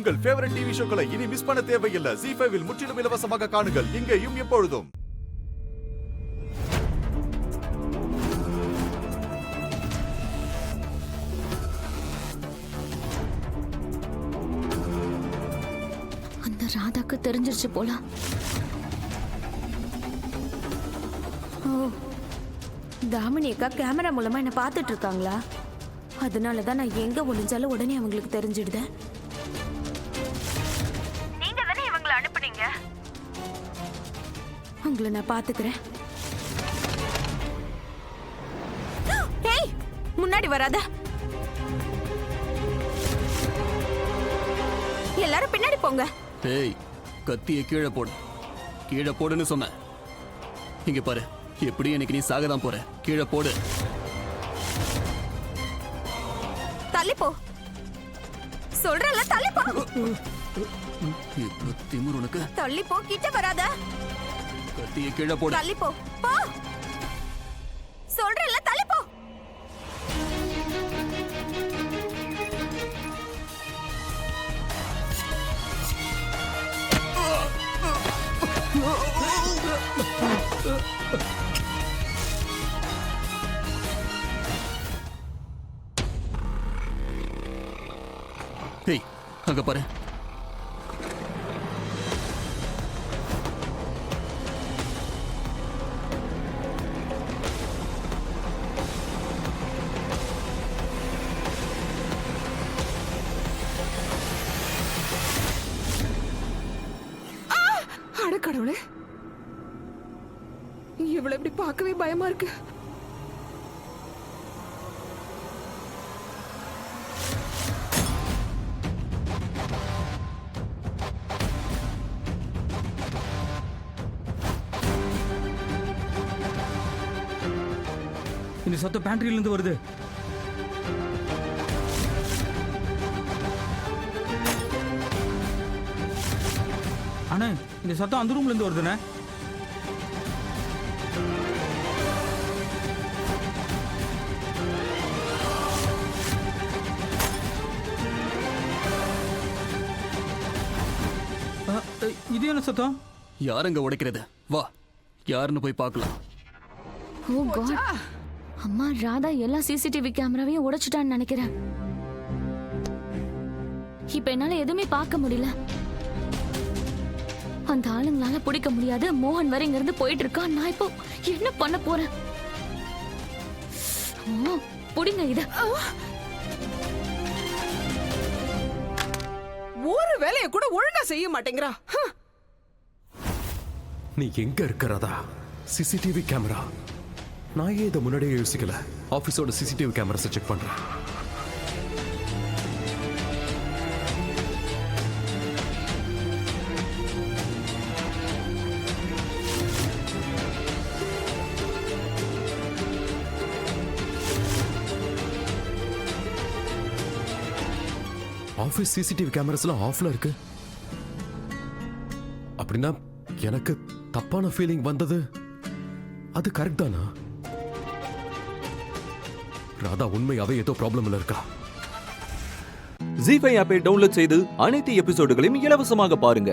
உங்கள் favourite TV ஷோக்களை இனி miss பண்ண தேவையில்லை. ZEE5 இல் முற்றிலும் இலவசமாக காணுங்கள், இங்கேயும் எப்பொழுதும். அந்த ராதாக்கு தெரிஞ்சிருச்சு போல. ஓ, தாமினி அக்கா கேமரா மூலமா என்ன பார்த்துட்டு இருக்காங்களா? அதனாலதான் நான் எங்க ஒளிஞ்சாலும் உடனே அவங்களுக்கு தெரிஞ்சிடுதேன். நீங்க தானே இவங்களை அனுப்புனீங்க. உங்களை நான் பாத்துக்கிறேன். ஏய், முன்னாடி வராத. எல்லாரும் பின்னாடி போங்க. ஏய், கத்தியை கீழே போடு. கீழே போடுன்னு சொன்ன. இங்க பாரு, எப்படி எனக்கு நீ சாகதான் போற. கீழே போடு. தள்ளி போ சொல்றல, தள்ளி போ. இவ்வளவு திமிரு உனக்கு? தள்ளி போ, கிட்ட வராத. கத்தியை கீழே போடு. தள்ளி போ, போ சொல்றல, தள்ளி போ. ஏய், அங்க பாரு. அட கடவுளே, இவளை இப்படி பார்க்கவே பயமா இருக்கு. இந்த சத்தம் பேண்ட்ரியில இருந்து வருது. அண்ணா, இந்த சத்தம் அந்த ரூம்ல இருந்து வருதுண்ணே. இது என்ன சத்தம்? யாருங்க உடைக்கிறது? வா, யாருன்னு போய் பார்க்கலாம். ஓ காட், அம்மா ராதா எல்லா சிசிடிவி கேமராவையும் உடைச்சிட்டான்னு நினைக்கிறேன். இப்ப என்னால எதுவுமே பார்க்க முடியல. அந்த ஆளுங்களால பிடிக்க முடியாது. மோகன் வரை இங்க இருந்து போயிட்டு இருக்கா. நான் இப்போ என்ன பண்ண போறேன்? புடிங்க இத. ஒரு வேலையை கூட ஒழுங்கா செய்ய மாட்டேங்கிறா. நீ எங்க இருக்கிறதா? CCTV camera. நான் ஏன் இதை முன்னாடியே யோசிக்கல? ஆபீஸோட சிசிடிவி கேமராஸை செக் பண்றேன். ஆபீஸ் சிசிடிவி கேமராஸ்லாம் ஆஃப்ல இருக்கு. அப்படின்னா எனக்கு தப்பான ஃபீலிங் வந்தது அது கரெக்ட் தானா? ராதா உண்மையாவே ஏதோ ப்ராப்ளம்ல இருக்கா? ZEE5 ஆப்பை டவுன்லோட் செய்து அனைத்து எபிசோடுகளையும் இலவசமாக பாருங்க.